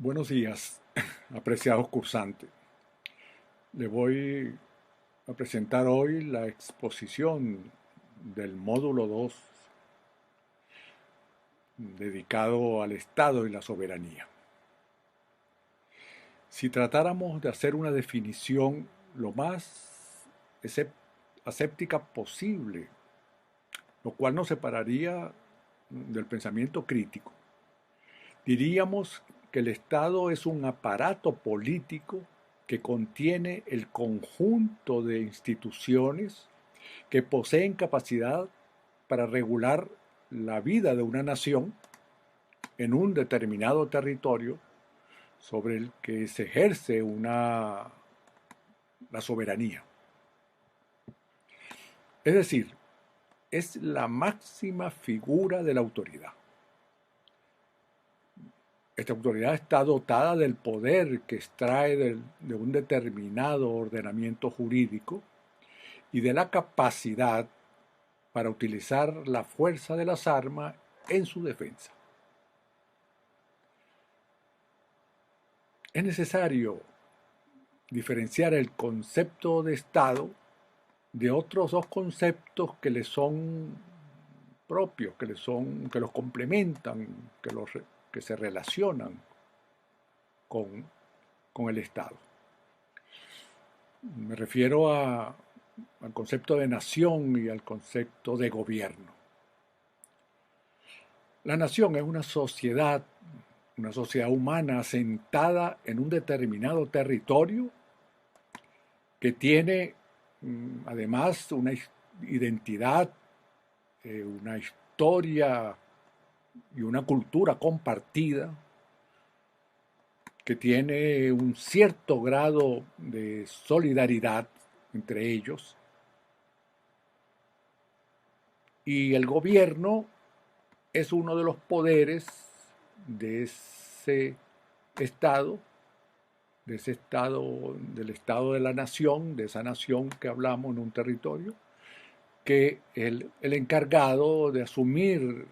Buenos días, apreciados cursantes. Le voy a presentar hoy la exposición del módulo 2 dedicado al Estado y la soberanía. Si tratáramos de hacer una definición lo más aséptica posible, lo cual nos separaría del pensamiento crítico, diríamos que el Estado es un aparato político que contiene el conjunto de instituciones que poseen capacidad para regular la vida de una nación en un determinado territorio sobre el que se ejerce la soberanía. Es decir, es la máxima figura de la autoridad. Esta autoridad está dotada del poder que extrae de un determinado ordenamiento jurídico y de la capacidad para utilizar la fuerza de las armas en su defensa. Es necesario diferenciar el concepto de Estado de otros dos conceptos que le son propios, que los complementan, que se relacionan con, con el Estado. Me refiero al concepto de nación y al concepto de gobierno. La nación es una sociedad humana asentada en un determinado territorio que tiene además una identidad, una historia y una cultura compartida, que tiene un cierto grado de solidaridad entre ellos, y el gobierno es uno de los poderes de ese Estado, del Estado de la nación, de esa nación que hablamos en un territorio, que el encargado de asumir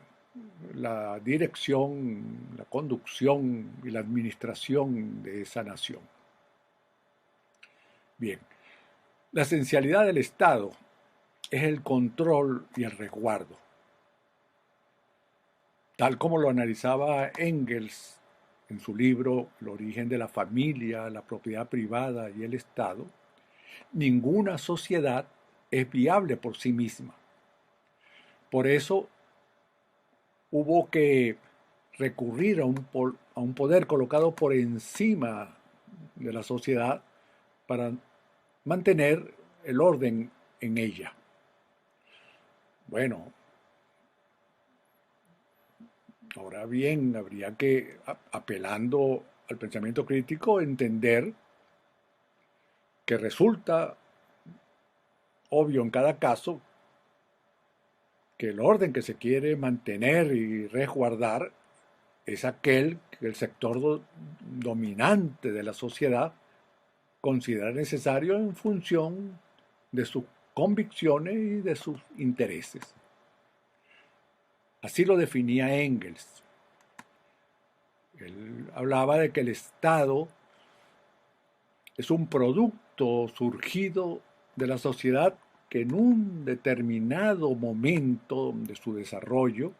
la dirección, la conducción y la administración de esa nación. Bien, la esencialidad del Estado es el control y el resguardo. Tal como lo analizaba Engels en su libro El origen de la familia, la propiedad privada y el Estado, ninguna sociedad es viable por sí misma. Por eso hubo que recurrir a un poder colocado por encima de la sociedad para mantener el orden en ella. Bueno, ahora bien, habría que, apelando al pensamiento crítico, entender que resulta obvio en cada caso que el orden que se quiere mantener y resguardar es aquel que el sector dominante de la sociedad considera necesario en función de sus convicciones y de sus intereses. Así lo definía Engels. Él hablaba de que el Estado es un producto surgido de la sociedad que en un determinado momento de su desarrollo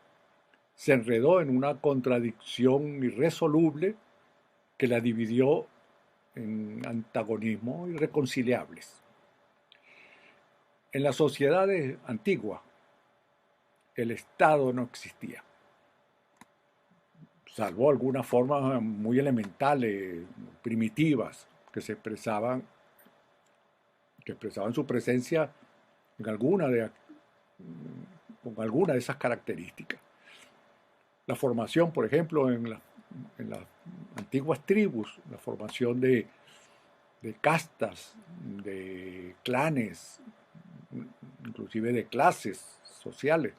se enredó en una contradicción irresoluble que la dividió en antagonismos irreconciliables. En las sociedades antiguas, el Estado no existía, salvo algunas formas muy elementales, primitivas, que expresaban su presencia en con alguna de esas características. La formación, por ejemplo, en las antiguas tribus, la formación de castas, de clanes, inclusive de clases sociales,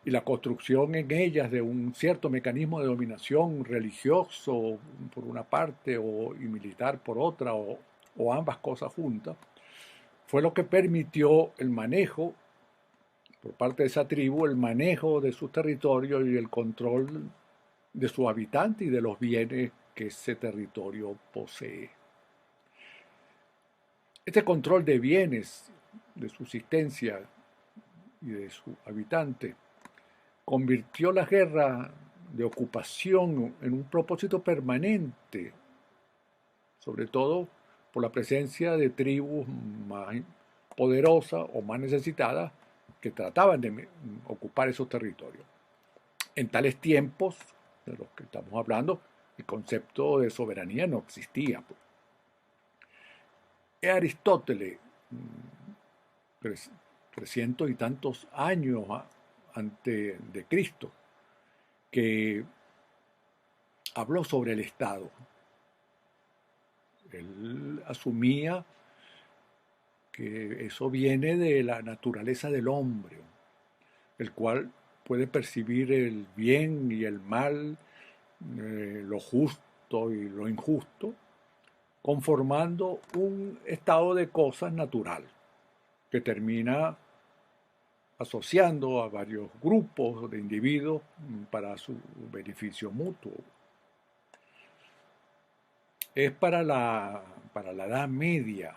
y la construcción en ellas de un cierto mecanismo de dominación religioso por una parte y militar por otra, o ambas cosas juntas, fue lo que permitió el manejo por parte de esa tribu, el manejo de sus territorios y el control de sus habitantes y de los bienes que ese territorio posee. Este control de bienes, de subsistencia y de su habitante, convirtió la guerra de ocupación en un propósito permanente, sobre todo por la presencia de tribus más poderosas o más necesitadas que trataban de ocupar esos territorios. En tales tiempos de los que estamos hablando, el concepto de soberanía no existía. Es Aristóteles, 300 y tantos años antes de Cristo, que habló sobre el Estado. Él asumía que eso viene de la naturaleza del hombre, el cual puede percibir el bien y el mal, lo justo y lo injusto, conformando un estado de cosas natural que termina asociando a varios grupos de individuos para su beneficio mutuo. Es para la Edad Media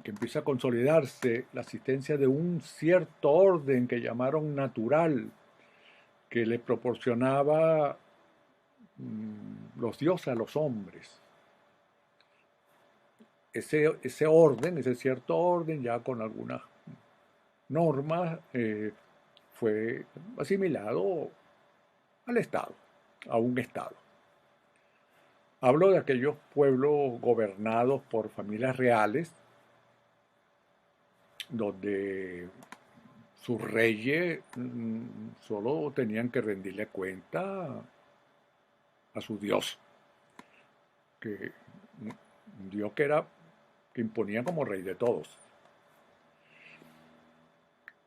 que empieza a consolidarse la existencia de un cierto orden que llamaron natural, que le proporcionaba los dioses a los hombres. Ese orden, ese cierto orden, ya con algunas normas, fue asimilado al Estado, a un Estado. Hablo de aquellos pueblos gobernados por familias reales, donde sus reyes solo tenían que rendirle cuenta a su Dios, que un Dios que imponía como rey de todos.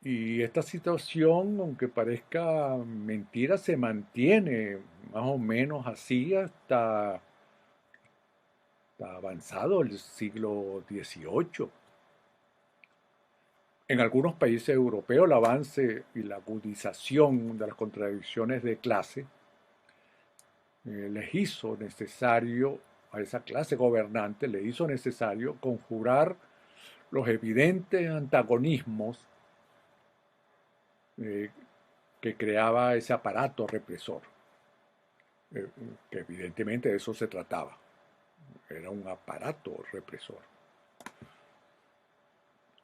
Y esta situación, aunque parezca mentira, se mantiene más o menos así hasta avanzado el siglo XVIII. En algunos países europeos el avance y la agudización de las contradicciones de clase les hizo necesario, a esa clase gobernante le hizo necesario conjurar los evidentes antagonismos que creaba ese aparato represor, que evidentemente de eso se trataba, era un aparato represor.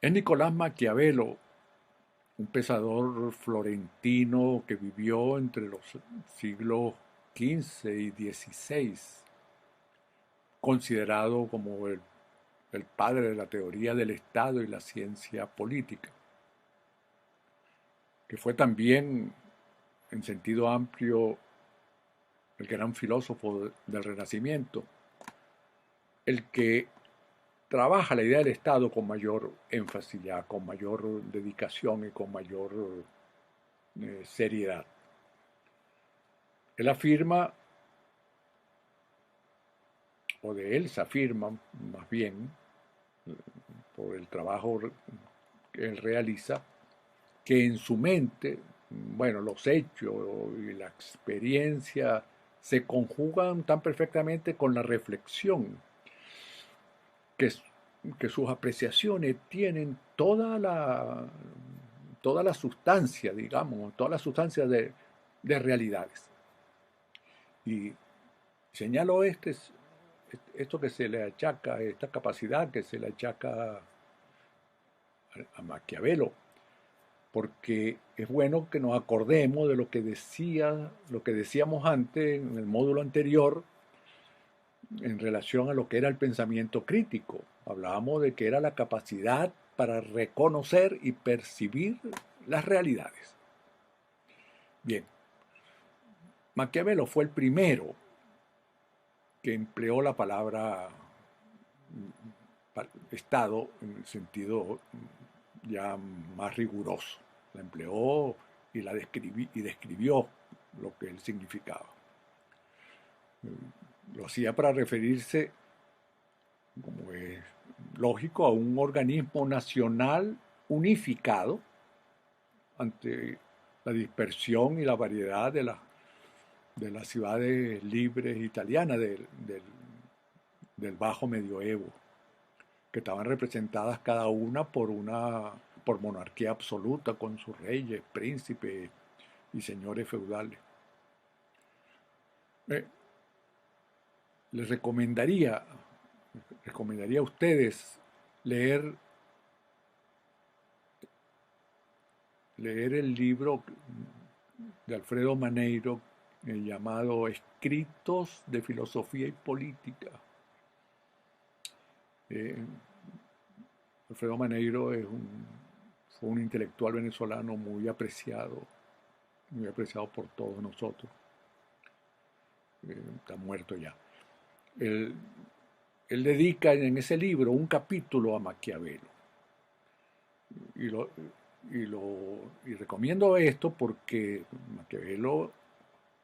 Es Nicolás Maquiavelo, un pensador florentino que vivió entre los siglos XV y XVI, considerado como el padre de la teoría del Estado y la ciencia política, que fue también, en sentido amplio, el gran filósofo del Renacimiento, el que trabaja la idea del Estado con mayor énfasis, ya, con mayor dedicación y con mayor seriedad. Él afirma, o de él se afirma más bien, por el trabajo que él realiza, que en su mente, bueno, los hechos y la experiencia se conjugan tan perfectamente con la reflexión, que sus apreciaciones tienen toda la sustancia, digamos, toda la sustancia de realidades. Y señalo esto que se le achaca, esta capacidad que se le achaca a Maquiavelo, porque es bueno que nos acordemos de lo que decíamos antes en el módulo anterior en relación a lo que era el pensamiento crítico. Hablábamos de que era la capacidad para reconocer y percibir las realidades. Bien, Maquiavelo fue el primero que empleó la palabra Estado en el sentido ya más riguroso. La empleó y describió lo que él significaba. Lo hacía para referirse, como es lógico, a un organismo nacional unificado ante la dispersión y la variedad de las de las ciudades libres italianas del Bajo Medioevo, que estaban representadas cada una por monarquía absoluta, con sus reyes, príncipes y señores feudales. Eh, les recomendaría a ustedes leer el libro de Alfredo Maneiro llamado Escritos de Filosofía y Política. Alfredo Maneiro fue un intelectual venezolano muy apreciado por todos nosotros. Está muerto ya. Él dedica en ese libro un capítulo a Maquiavelo. Y recomiendo esto porque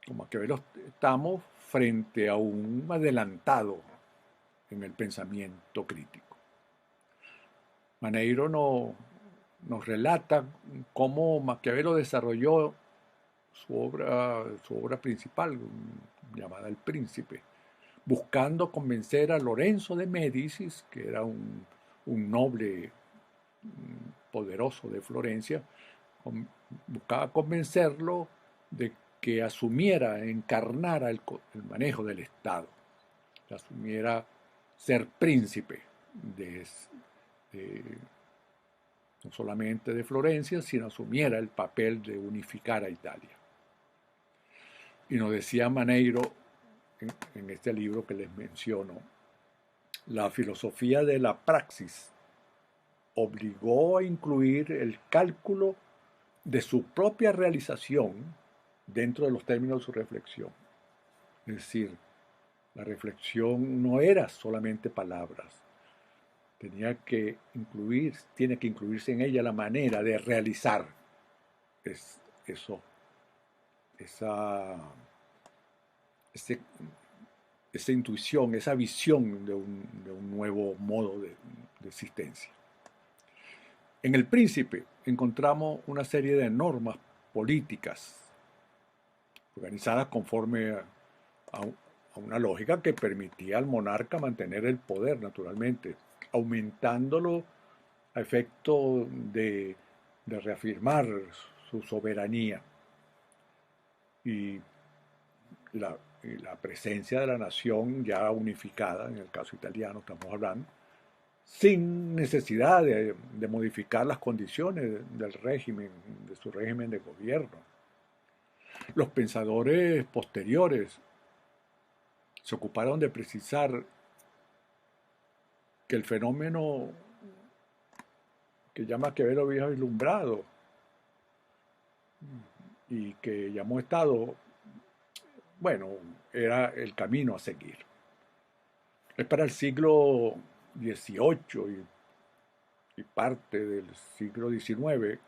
con Maquiavelo estamos frente a un adelantado en el pensamiento crítico. Maneiro nos relata cómo Maquiavelo desarrolló su obra principal, llamada El Príncipe, buscando convencer a Lorenzo de Médicis, que era un noble poderoso de Florencia, buscaba convencerlo de que asumiera, encarnara el manejo del Estado, que asumiera ser príncipe no solamente de Florencia, sino asumiera el papel de unificar a Italia. Y nos decía Maneiro en este libro que les menciono, la filosofía de la praxis obligó a incluir el cálculo de su propia realización dentro de los términos de su reflexión. Es decir, la reflexión no era solamente palabras, tiene que incluirse en ella la manera de realizar esa intuición, esa visión de un nuevo modo de existencia. En El Príncipe encontramos una serie de normas políticas organizadas conforme a una lógica que permitía al monarca mantener el poder, naturalmente, aumentándolo a efecto de reafirmar su soberanía y la presencia de la nación ya unificada, en el caso italiano estamos hablando, sin necesidad de modificar las condiciones del régimen, de su régimen de gobierno. Los pensadores posteriores se ocuparon de precisar que el fenómeno que ya Maquiavelo había vislumbrado y que llamó Estado, bueno, era el camino a seguir. Es para el siglo XVIII y parte del siglo XIX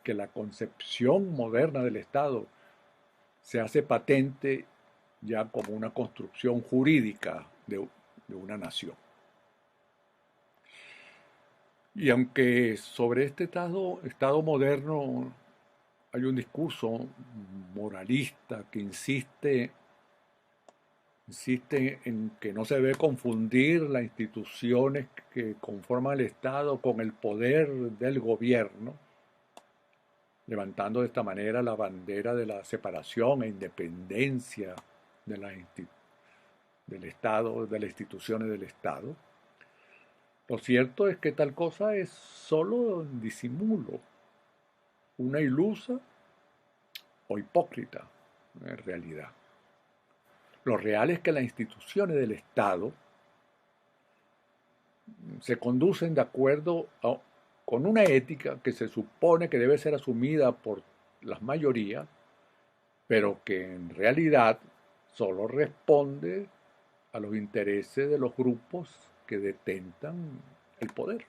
que la concepción moderna del Estado se hace patente ya como una construcción jurídica de una nación. Y aunque sobre este estado moderno hay un discurso moralista que insiste en que no se debe confundir las instituciones que conforman el Estado con el poder del gobierno, levantando de esta manera la bandera de la separación e independencia del Estado, de las instituciones del Estado. Lo cierto es que tal cosa es solo disimulo, una ilusa o hipócrita en realidad. Lo real es que las instituciones del Estado se conducen de acuerdo con una ética que se supone que debe ser asumida por las mayorías, pero que en realidad solo responde a los intereses de los grupos que detentan el poder.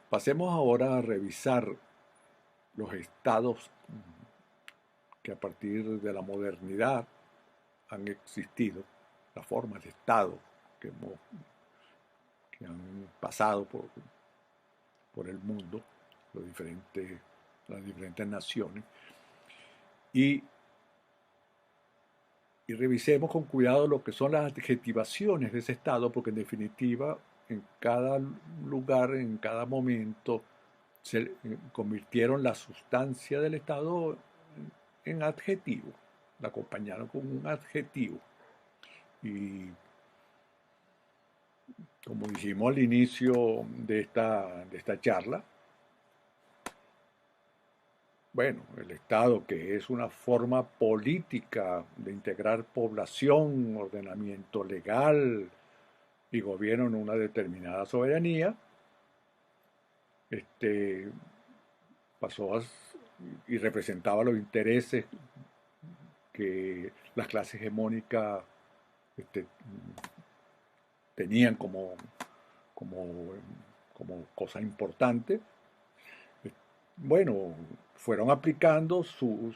Pasemos ahora a revisar los estados que a partir de la modernidad han existido, las formas de estado que han pasado por el mundo, las diferentes naciones, y y revisemos con cuidado lo que son las adjetivaciones de ese estado, porque en definitiva, en cada lugar, en cada momento, se convirtieron la sustancia del estado en adjetivo, la acompañaron con un adjetivo. Y como dijimos al inicio de esta charla, bueno, el Estado, que es una forma política de integrar población, ordenamiento legal y gobierno en una determinada soberanía, este, pasó y representaba los intereses que las clases hegemónicas este, tenían como, como cosa importante. Bueno, fueron aplicando sus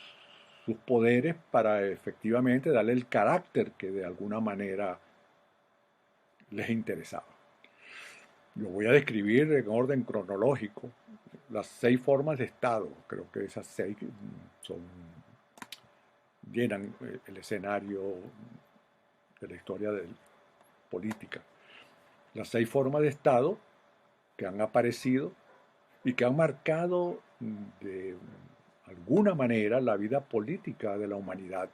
poderes para efectivamente darle el carácter que de alguna manera les interesaba. Yo voy a describir en orden cronológico las 6 formas de Estado. Creo que esas 6 son, llenan el escenario de la historia política. Las 6 formas de Estado que han aparecido y que han marcado de alguna manera la vida política de la humanidad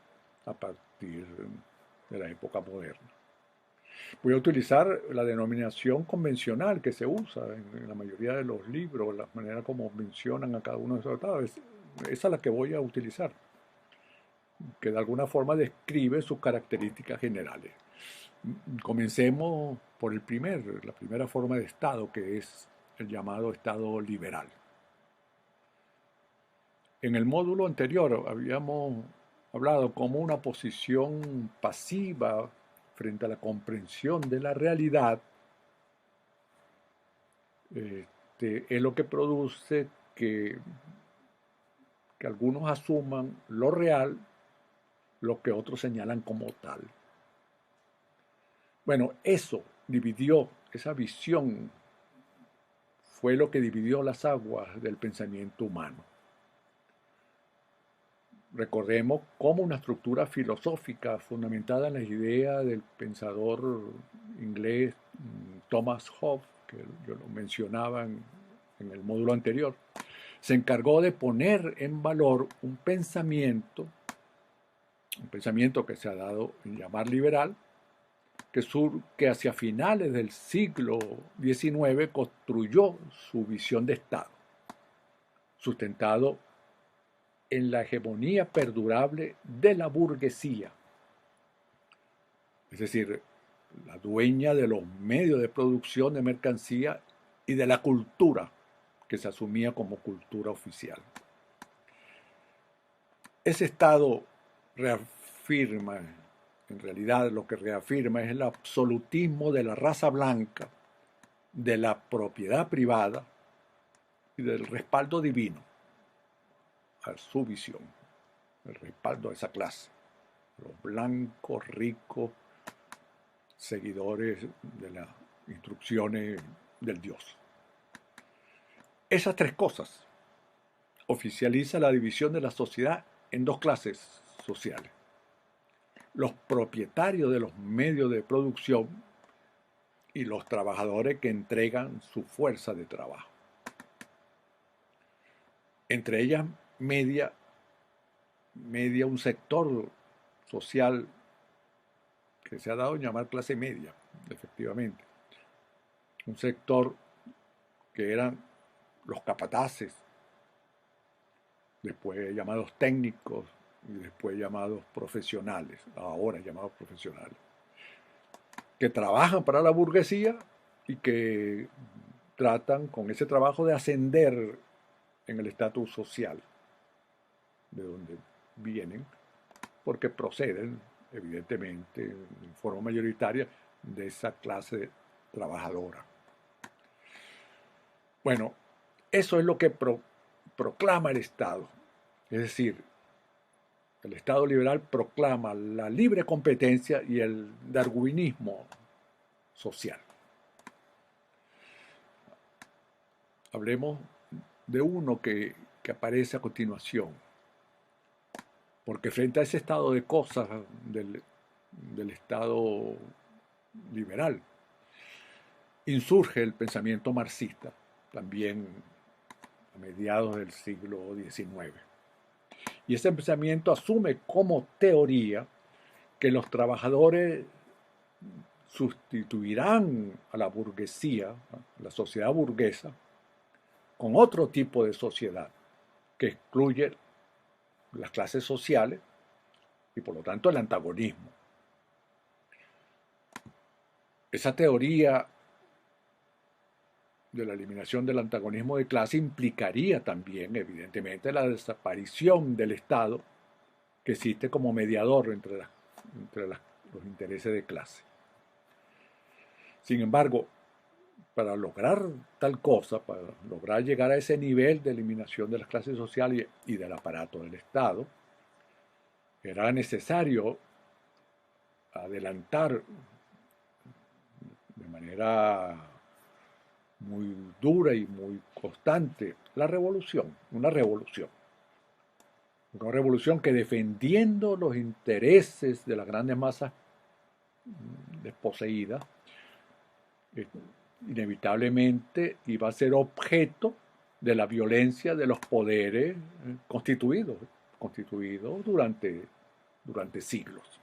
a partir de la época moderna. Voy a utilizar la denominación convencional que se usa en la mayoría de los libros, la manera como mencionan a cada uno de esos estados. Esa es la que voy a utilizar, que de alguna forma describe sus características generales. Comencemos por la primera forma de Estado, que es el llamado Estado liberal. En el módulo anterior habíamos hablado como una posición pasiva frente a la comprensión de la realidad, es lo que produce que algunos asuman lo real, lo que otros señalan como tal. Bueno, esa visión fue lo que dividió las aguas del pensamiento humano. Recordemos cómo una estructura filosófica fundamentada en las ideas del pensador inglés Thomas Hobbes, que yo lo mencionaba en el módulo anterior, se encargó de poner en valor un pensamiento que se ha dado en llamar liberal, que hacia finales del siglo XIX construyó su visión de Estado, sustentado en la hegemonía perdurable de la burguesía, es decir, la dueña de los medios de producción de mercancía y de la cultura que se asumía como cultura oficial. Ese Estado reafirma, en realidad lo que reafirma es el absolutismo de la raza blanca, de la propiedad privada y del respaldo divino a su visión, el respaldo a esa clase, los blancos, ricos, seguidores de las instrucciones del Dios. Esas 3 cosas oficializa la división de la sociedad en 2 clases sociales: los propietarios de los medios de producción y los trabajadores que entregan su fuerza de trabajo. Entre ellas media un sector social que se ha dado en llamar clase media, efectivamente. Un sector que eran los capataces, después llamados técnicos y después llamados profesionales, ahora llamados profesionales, que trabajan para la burguesía y que tratan con ese trabajo de ascender en el estatus social de donde vienen, porque proceden, evidentemente, en forma mayoritaria, de esa clase trabajadora. Bueno, eso es lo que proclama el Estado. Es decir, el Estado liberal proclama la libre competencia y el darwinismo social. Hablemos de uno que aparece a continuación. porque frente a ese estado de cosas del Estado liberal, insurge el pensamiento marxista, también a mediados del siglo XIX. Y ese pensamiento asume como teoría que los trabajadores sustituirán a la burguesía, a la sociedad burguesa, con otro tipo de sociedad que excluye las clases sociales y por lo tanto el antagonismo. Esa teoría de la eliminación del antagonismo de clase implicaría también, evidentemente, la desaparición del Estado que existe como mediador entre los intereses de clase. Sin embargo, para lograr tal cosa, para lograr llegar a ese nivel de eliminación de las clases sociales y del aparato del Estado, era necesario adelantar de manera muy dura y muy constante la revolución, una revolución que defendiendo los intereses de las grandes masas desposeídas, inevitablemente iba a ser objeto de la violencia de los poderes constituidos durante siglos.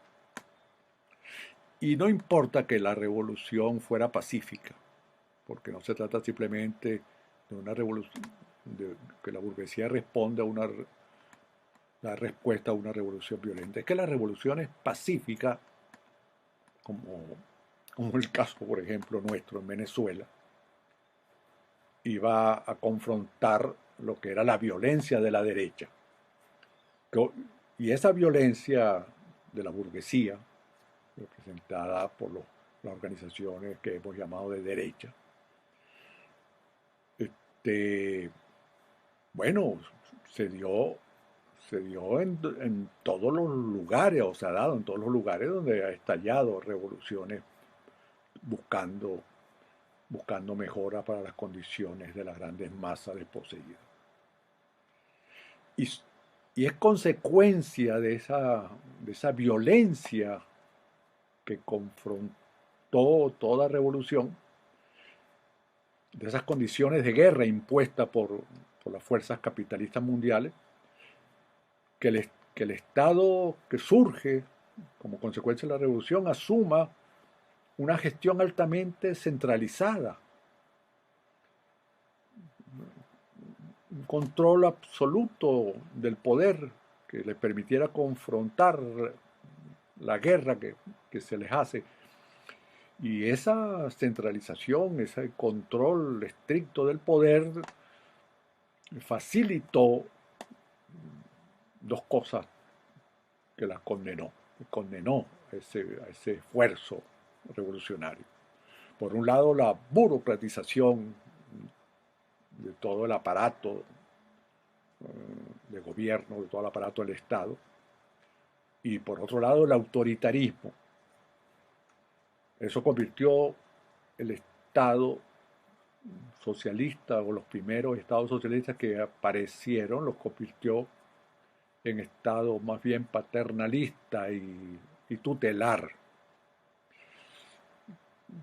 Y no importa que la revolución fuera pacífica, porque no se trata simplemente de una revolución, de que la burguesía responda a la respuesta a una revolución violenta. Es que las revoluciones pacíficas, como el caso, por ejemplo, nuestro en Venezuela, iba a confrontar lo que era la violencia de la derecha. Y esa violencia de la burguesía, representada por las organizaciones que hemos llamado de derecha, bueno, se dio en todos los lugares, o se ha dado en todos los lugares donde ha estallado revoluciones buscando mejoras para las condiciones de las grandes masas desposeídas. Y, y es consecuencia de esa violencia que confrontó toda revolución, de esas condiciones de guerra impuestas por las fuerzas capitalistas mundiales, que el Estado que surge como consecuencia de la revolución asuma una gestión altamente centralizada, un control absoluto del poder que le permitiera confrontar la guerra que se les hace. Y esa centralización, ese control estricto del poder facilitó dos cosas que las condenó a ese esfuerzo revolucionario. Por un lado, la burocratización de todo el aparato de gobierno, de todo el aparato del Estado, y por otro lado, el autoritarismo. Eso convirtió el Estado socialista, o los primeros estados socialistas que aparecieron, los convirtió en estado más bien paternalista y tutelar,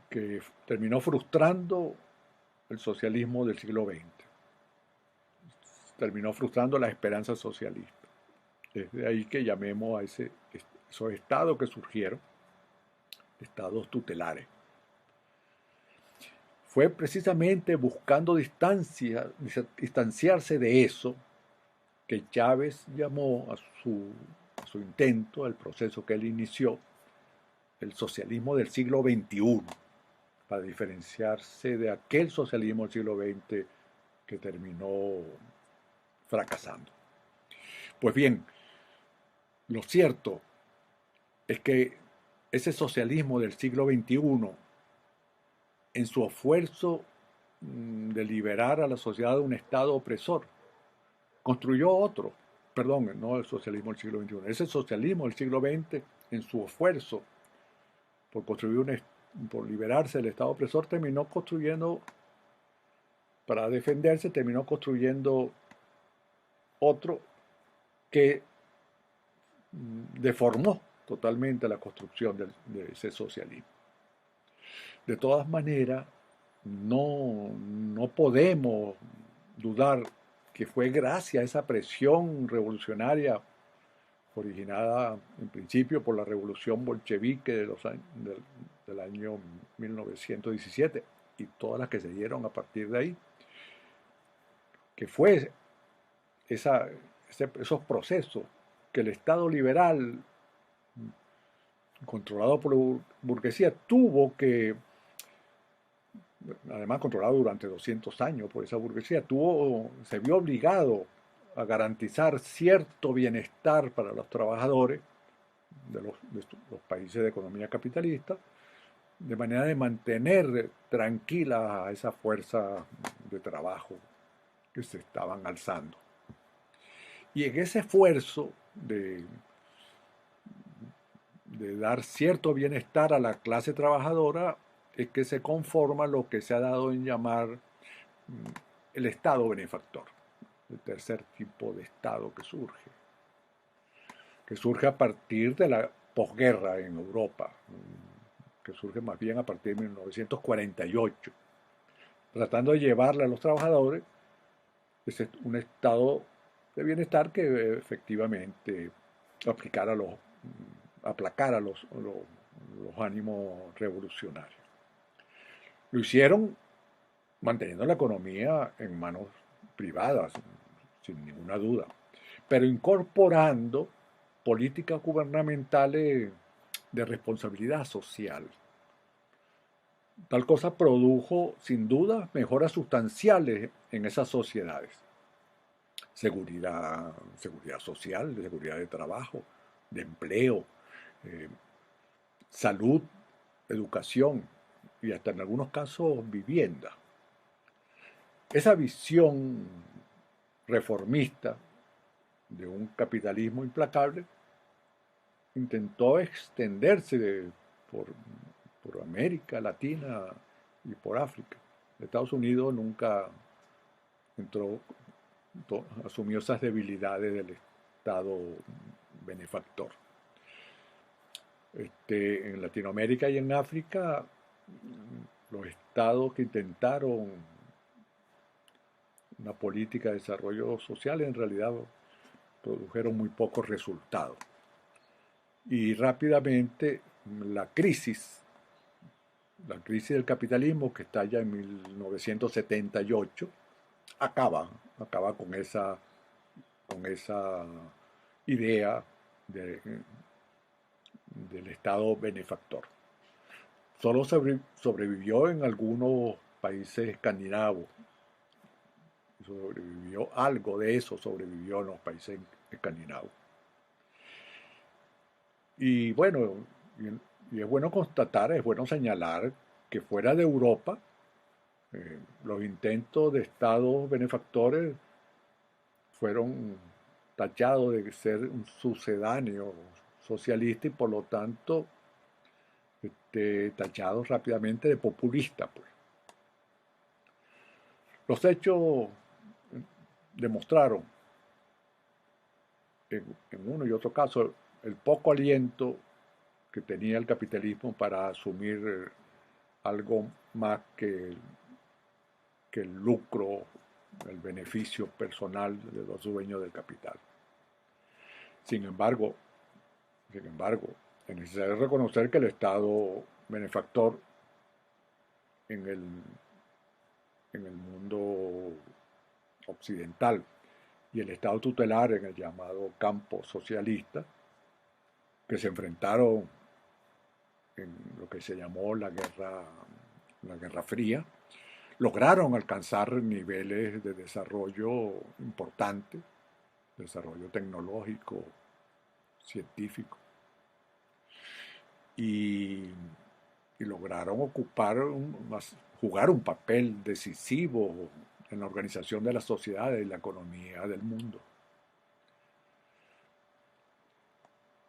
que terminó frustrando el socialismo del siglo XX, terminó frustrando la esperanza socialista. Es de ahí que llamemos a esos estados que surgieron, estados tutelares. Fue precisamente buscando distanciarse de eso que Chávez llamó a su intento, al proceso que él inició, el socialismo del siglo XXI, para diferenciarse de aquel socialismo del siglo XX que terminó fracasando. Pues bien, lo cierto es que ese socialismo del siglo XXI, en su esfuerzo de liberar a la sociedad de un Estado opresor, construyó otro, perdón, no el socialismo del siglo XXI, ese socialismo del siglo XX, en su esfuerzo por por liberarse del Estado opresor, terminó construyendo, para defenderse, terminó construyendo otro que deformó totalmente la construcción de ese socialismo. De todas maneras, no podemos dudar que fue gracias a esa presión revolucionaria originada en principio por la revolución bolchevique del año 1917 y todas las que se dieron a partir de ahí, que fue esos procesos que el Estado liberal, controlado por la burguesía, tuvo que, además controlado durante 200 años por esa burguesía, se vio obligado a garantizar cierto bienestar para los trabajadores de los países de economía capitalista, de manera de mantener tranquila a esa fuerza de trabajo que se estaban alzando. Y en ese esfuerzo de dar cierto bienestar a la clase trabajadora es que se conforma lo que se ha dado en llamar el Estado benefactor, el tercer tipo de Estado que surge a partir de la posguerra en Europa, que surge más bien a partir de 1948, tratando de llevarle a los trabajadores un estado de bienestar que efectivamente aplacara los ánimos revolucionarios. Lo hicieron manteniendo la economía en manos privadas, sin ninguna duda, pero incorporando políticas gubernamentales de responsabilidad social. Tal cosa produjo, sin duda, mejoras sustanciales en esas sociedades. Seguridad social, de seguridad de trabajo, de empleo, eh, salud, educación y hasta en algunos casos vivienda. Esa visión reformista de un capitalismo implacable intentó extenderse por América Latina y por África. Estados Unidos nunca asumió esas debilidades del Estado benefactor. En Latinoamérica y en África, los estados que intentaron una política de desarrollo social en realidad produjeron muy pocos resultados. Y rápidamente la crisis del capitalismo, que está ya en 1978, acaba con esa idea del Estado benefactor. Solo sobrevivió en algunos países escandinavos. Algo de eso sobrevivió en los países escandinavos. Y bueno, y es bueno constatar, es bueno señalar que fuera de Europa, los intentos de estados benefactores fueron tachados de ser un sucedáneo socialista y por lo tanto tachados rápidamente de populista. Pues. Los hechos demostraron en uno y otro caso el poco aliento que tenía el capitalismo para asumir algo más que el lucro, el beneficio personal de los dueños del capital. Sin embargo, es necesario reconocer que el Estado benefactor en el mundo occidental y el Estado tutelar en el llamado campo socialista, que se enfrentaron en lo que se llamó la Guerra Fría, lograron alcanzar niveles de desarrollo importantes, desarrollo tecnológico, científico, y lograron jugar un papel decisivo en la organización de las sociedades y la economía del mundo.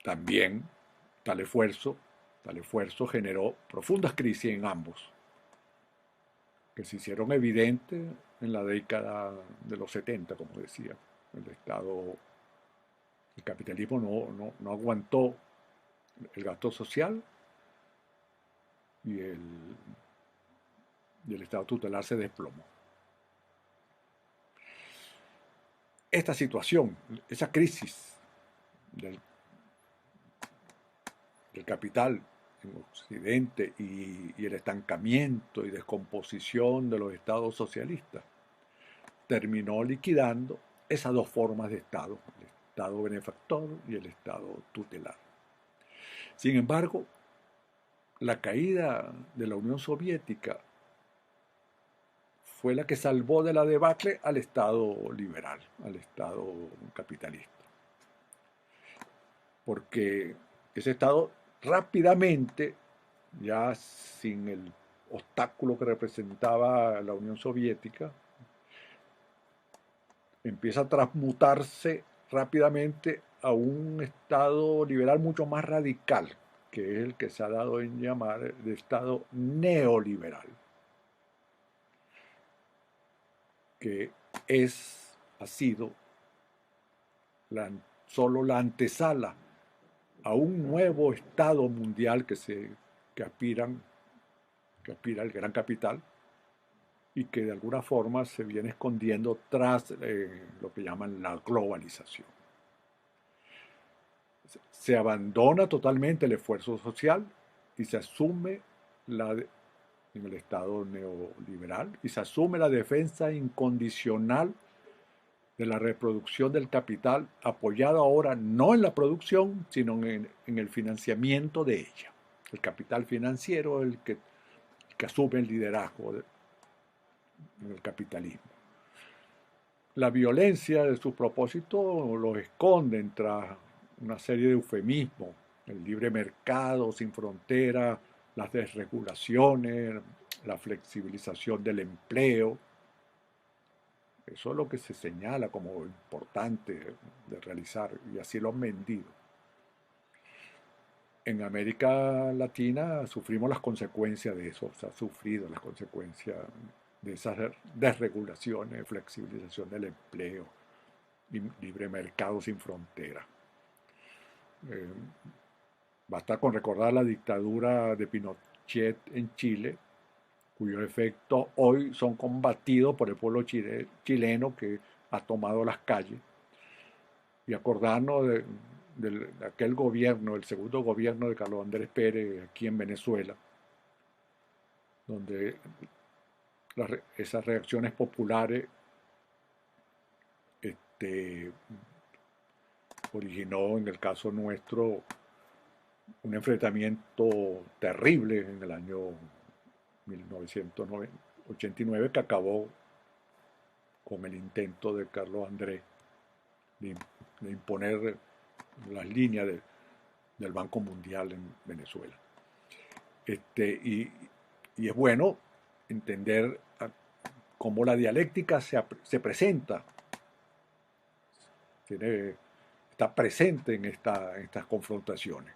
También tal esfuerzo generó profundas crisis en ambos, que se hicieron evidentes en la década de los 70, como decía. El Estado El capitalismo no aguantó el gasto social y el Estado tutelar se desplomó. Esta situación, esa crisis del, del capital en Occidente y el estancamiento y descomposición de los estados socialistas terminó liquidando esas dos formas de Estado, el Estado benefactor y el Estado tutelar. Sin embargo, la caída de la Unión Soviética fue la que salvó de la debacle al Estado liberal, al Estado capitalista. Porque ese Estado rápidamente, ya sin el obstáculo que representaba la Unión Soviética, empieza a transmutarse rápidamente a un Estado liberal mucho más radical, que es el que se ha dado en llamar de Estado neoliberal, que ha sido solo la antesala a un nuevo Estado mundial que aspira el gran capital y que de alguna forma se viene escondiendo tras lo que llaman la globalización. Se abandona totalmente el esfuerzo social y se asume en el Estado neoliberal y se asume la defensa incondicional de la reproducción del capital, apoyado ahora no en la producción, sino en el financiamiento de ella. El capital financiero es el que asume el liderazgo del capitalismo. La violencia de su propósito los esconde tras una serie de eufemismos: el libre mercado sin frontera, las desregulaciones, la flexibilización del empleo. Eso es lo que se señala como importante de realizar y así lo han vendido. En América Latina sufrimos las consecuencias de eso, se ha sufrido las consecuencias de esas desregulaciones, flexibilización del empleo y libre mercado sin frontera. Eh, Basta con recordar la dictadura de Pinochet en Chile, cuyos efectos hoy son combatidos por el pueblo chileno que ha tomado las calles, y acordarnos de aquel gobierno, el segundo gobierno de Carlos Andrés Pérez aquí en Venezuela, donde esas reacciones populares originó en el caso nuestro un enfrentamiento terrible en el año 1989 que acabó con el intento de Carlos Andrés de imponer las líneas del Banco Mundial en Venezuela. Y es bueno entender cómo la dialéctica se presenta, está presente en estas confrontaciones.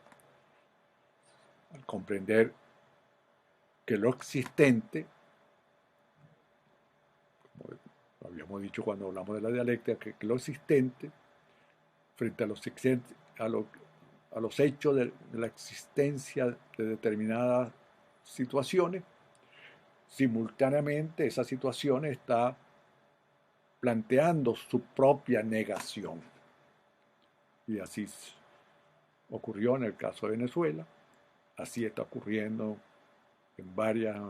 Al comprender que lo existente, como habíamos dicho cuando hablamos de la dialéctica, que lo existente frente a los hechos de la existencia de determinadas situaciones, simultáneamente esa situación está planteando su propia negación. Y así ocurrió en el caso de Venezuela, así está ocurriendo en varios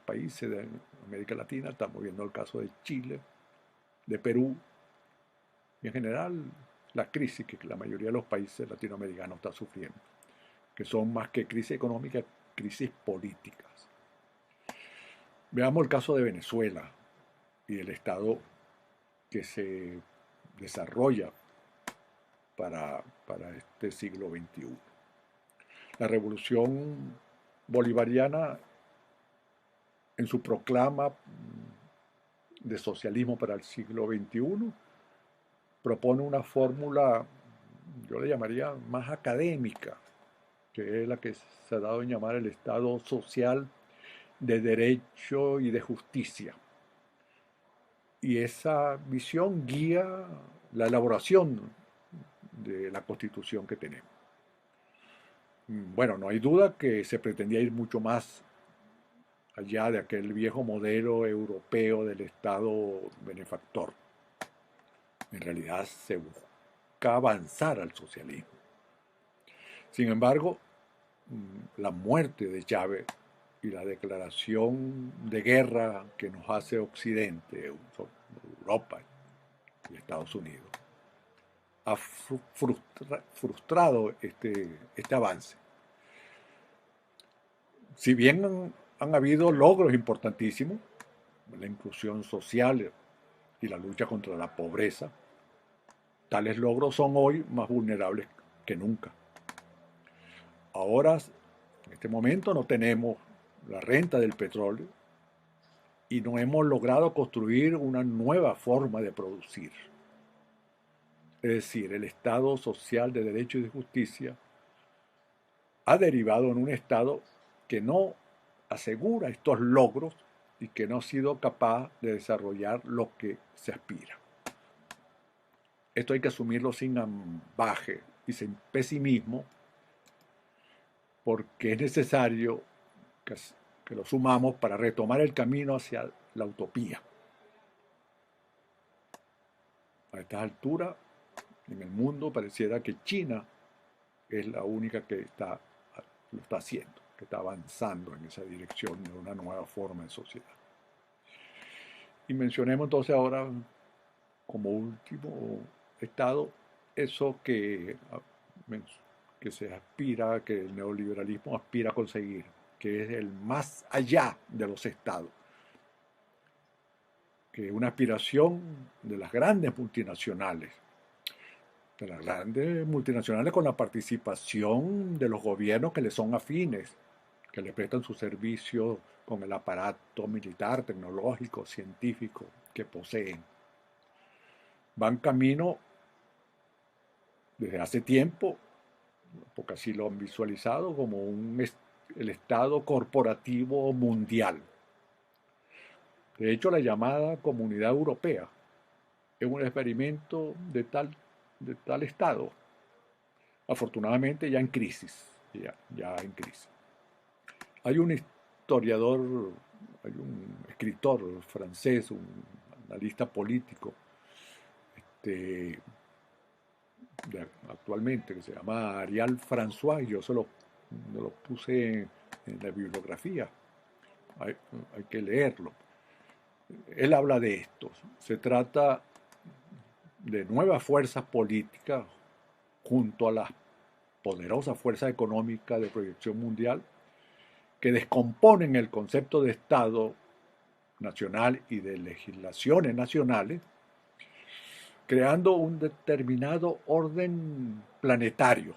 países de América Latina. Estamos viendo el caso de Chile, de Perú, y en general la crisis que la mayoría de los países latinoamericanos está sufriendo, que son más que crisis económicas, crisis políticas. Veamos el caso de Venezuela y el Estado que se desarrolla para este siglo XXI. La revolución bolivariana, en su proclama de socialismo para el siglo XXI, propone una fórmula, yo le llamaría más académica, que es la que se ha dado en llamar el Estado social de derecho y de justicia. Y esa visión guía la elaboración de la Constitución que tenemos. Bueno, no hay duda que se pretendía ir mucho más allá de aquel viejo modelo europeo del Estado benefactor. En realidad se busca avanzar al socialismo. Sin embargo, la muerte de Chávez y la declaración de guerra que nos hace Occidente, Europa y Estados Unidos, ha frustrado este avance. Si bien han habido logros importantísimos, la inclusión social y la lucha contra la pobreza, tales logros son hoy más vulnerables que nunca. Ahora, en este momento, no tenemos la renta del petróleo y no hemos logrado construir una nueva forma de producir. Es decir, el Estado social de derecho y de justicia ha derivado en un Estado que no asegura estos logros y que no ha sido capaz de desarrollar lo que se aspira. Esto hay que asumirlo sin ambaje y sin pesimismo, porque es necesario que lo sumamos para retomar el camino hacia la utopía. A estas alturas, en el mundo pareciera que China es la única que lo está haciendo, que está avanzando en esa dirección de una nueva forma de sociedad. Y mencionemos entonces ahora, como último estado, eso que se aspira, que el neoliberalismo aspira a conseguir, que es el más allá de los estados, que es una aspiración de las grandes multinacionales, con la participación de los gobiernos que les son afines, que le prestan su servicio con el aparato militar, tecnológico, científico que poseen. Van camino desde hace tiempo, porque así lo han visualizado, como el Estado corporativo mundial. De hecho, la llamada Comunidad Europea es un experimento de tal Estado, afortunadamente ya en crisis, ya en crisis. Hay un historiador, hay un escritor francés, un analista político, actualmente, que se llama Ariel François, y yo lo puse en la bibliografía, hay que leerlo. Él habla de esto. Se trata de nuevas fuerzas políticas junto a las poderosas fuerzas económicas de proyección mundial que descomponen el concepto de Estado nacional y de legislaciones nacionales, creando un determinado orden planetario,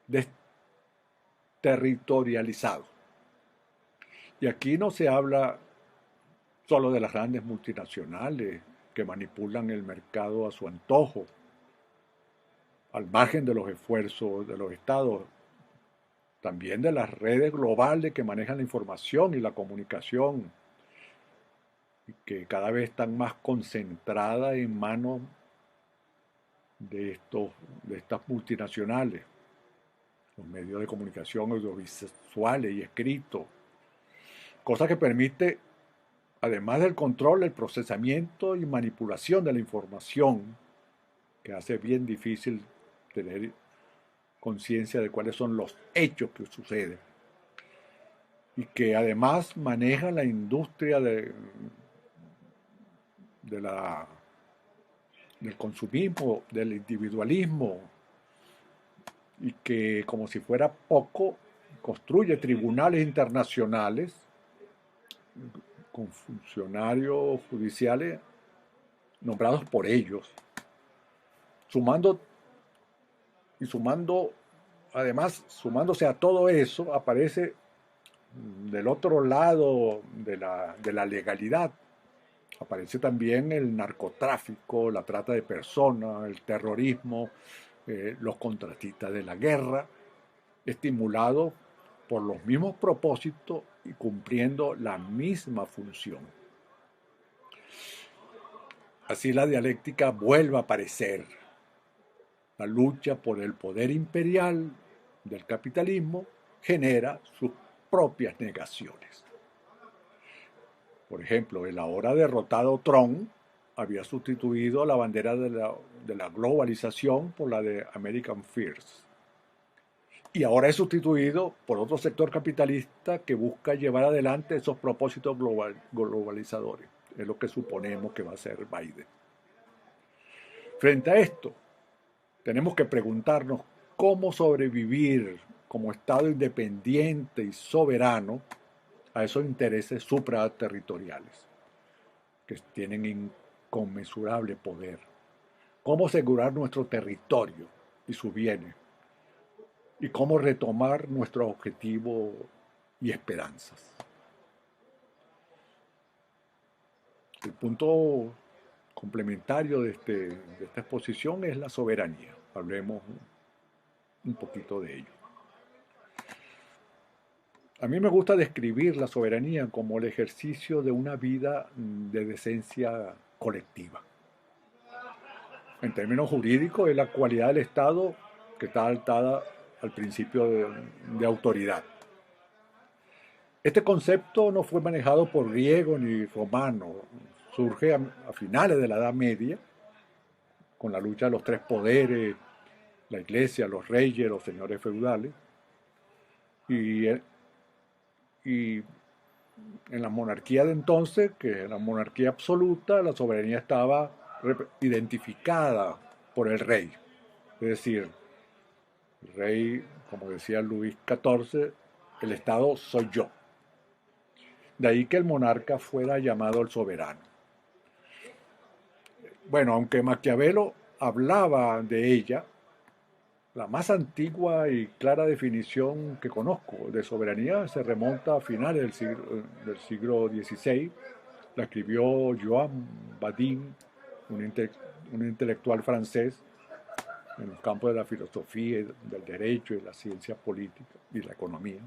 desterritorializado. Y aquí no se habla solo de las grandes multinacionales que manipulan el mercado a su antojo, al margen de los esfuerzos de los estados, también de las redes globales que manejan la información y la comunicación, y que cada vez están más concentradas en manos de estas multinacionales, los medios de comunicación audiovisuales y escritos, cosa que permite, además del control, el procesamiento y manipulación de la información, que hace bien difícil tener conciencia de cuáles son los hechos que suceden, y que además maneja la industria del consumismo, del individualismo, y que, como si fuera poco, construye tribunales internacionales con funcionarios judiciales nombrados por ellos, además, sumándose a todo eso, aparece del otro lado de la legalidad, aparece también el narcotráfico, la trata de personas, el terrorismo, los contratistas de la guerra, estimulados por los mismos propósitos y cumpliendo la misma función. Así la dialéctica vuelve a aparecer. La lucha por el poder imperial del capitalismo genera sus propias negaciones. Por ejemplo, el ahora derrotado Trump había sustituido la bandera de la globalización por la de American First. Y ahora es sustituido por otro sector capitalista que busca llevar adelante esos propósitos globalizadores. Es lo que suponemos que va a ser Biden. Frente a esto, tenemos que preguntarnos cómo sobrevivir como Estado independiente y soberano a esos intereses supraterritoriales que tienen inconmensurable poder. Cómo asegurar nuestro territorio y sus bienes. Y cómo retomar nuestros objetivos y esperanzas. El punto complementario de esta exposición es la soberanía. Hablemos un poquito de ello. A mí me gusta describir la soberanía como el ejercicio de una vida de decencia colectiva. En términos jurídicos, es la cualidad del Estado que está atada al principio de autoridad. Este concepto no fue manejado por griego ni romano. Surge a finales de la Edad Media, con la lucha de los tres poderes, la iglesia, los reyes, los señores feudales. Y en la monarquía de entonces, que era la monarquía absoluta, la soberanía estaba identificada por el rey. Es decir, el rey, como decía Luis XIV, el Estado soy yo. De ahí que el monarca fuera llamado el soberano. Bueno, aunque Maquiavelo hablaba de ella, la más antigua y clara definición que conozco de soberanía se remonta a finales del siglo XVI. La escribió Joan Badin, un intelectual francés en el campo de la filosofía, del derecho y la ciencia política y la economía.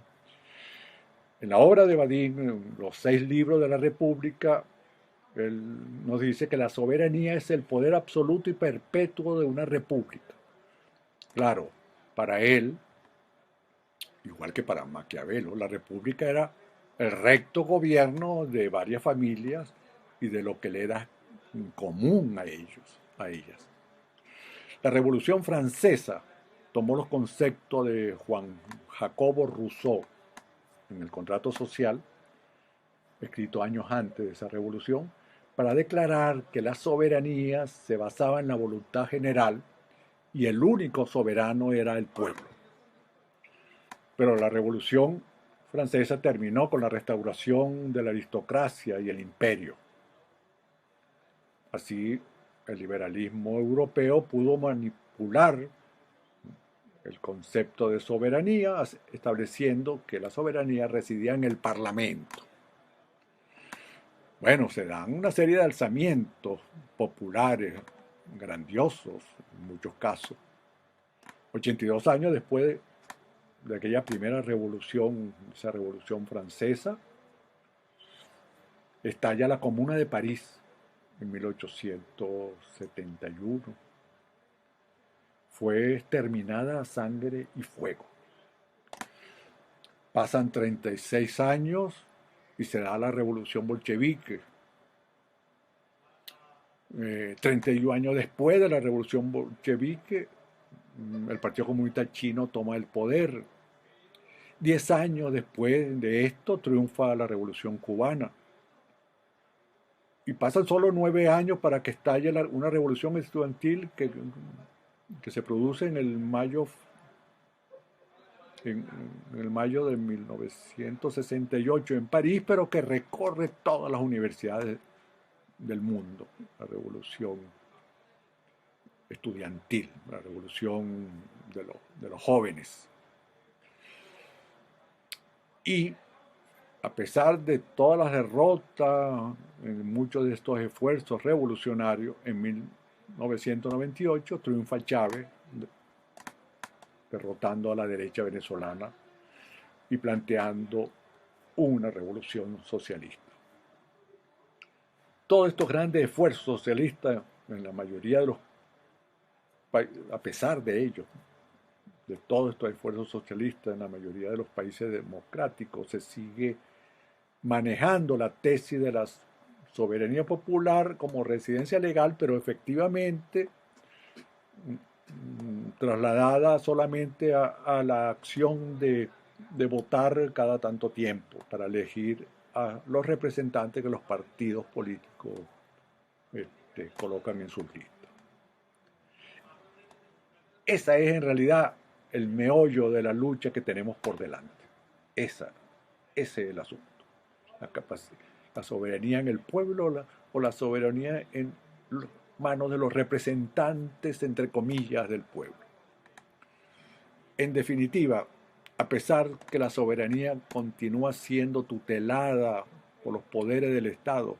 En la obra de Badin, en los 6 libros de la República, él nos dice que la soberanía es el poder absoluto y perpetuo de una república. Claro, para él, igual que para Maquiavelo, la república era el recto gobierno de varias familias y de lo que le era común a ellas. La Revolución Francesa tomó los conceptos de Juan Jacobo Rousseau en el Contrato Social, escrito años antes de esa revolución, para declarar que la soberanía se basaba en la voluntad general y el único soberano era el pueblo. Pero la Revolución Francesa terminó con la restauración de la aristocracia y el imperio. Así, el liberalismo europeo pudo manipular el concepto de soberanía, estableciendo que la soberanía residía en el Parlamento. Bueno, se dan una serie de alzamientos populares grandiosos en muchos casos. 82 años después de aquella primera revolución, esa revolución francesa, estalla la Comuna de París en 1871. Fue exterminada a sangre y fuego. Pasan 36 años y se da la revolución bolchevique. 31 años después de la revolución bolchevique, el Partido Comunista Chino toma el poder. 10 años después de esto triunfa la revolución cubana. Y pasan solo 9 años para que estalle una revolución estudiantil que se produce en el mayo de 1968 en París, pero que recorre todas las universidades del mundo. La revolución estudiantil, la revolución de los jóvenes. Y a pesar de todas las derrotas en muchos de estos esfuerzos revolucionarios, en 1998 triunfa Chávez, derrotando a la derecha venezolana y planteando una revolución socialista. todos estos grandes esfuerzos socialistas, en la mayoría de los a pesar de ello, de todos estos esfuerzos socialistas en la mayoría de los países democráticos, se sigue manejando la tesis de la soberanía popular como residencia legal, pero efectivamente trasladada solamente a la acción de votar cada tanto tiempo para elegir a los representantes que los partidos políticos colocan en sus listas. Esa es en realidad el meollo de la lucha que tenemos por delante. Ese es el asunto. La soberanía en el pueblo o la soberanía en manos de los representantes, entre comillas, del pueblo. En definitiva, a pesar que la soberanía continúa siendo tutelada por los poderes del Estado,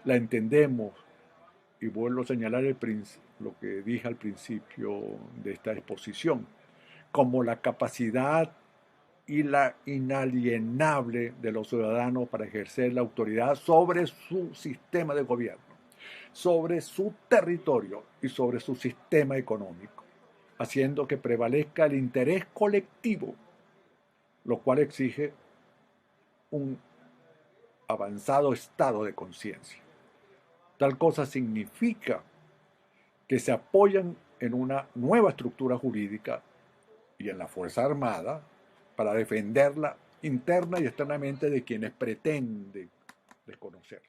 la entendemos, y vuelvo a señalar lo que dije al principio de esta exposición, como la capacidad y la inalienable de los ciudadanos para ejercer la autoridad sobre su sistema de gobierno, sobre su territorio y sobre su sistema económico, haciendo que prevalezca el interés colectivo, lo cual exige un avanzado estado de conciencia. Tal cosa significa que se apoyan en una nueva estructura jurídica y en la Fuerza Armada para defenderla interna y externamente de quienes pretenden desconocerla.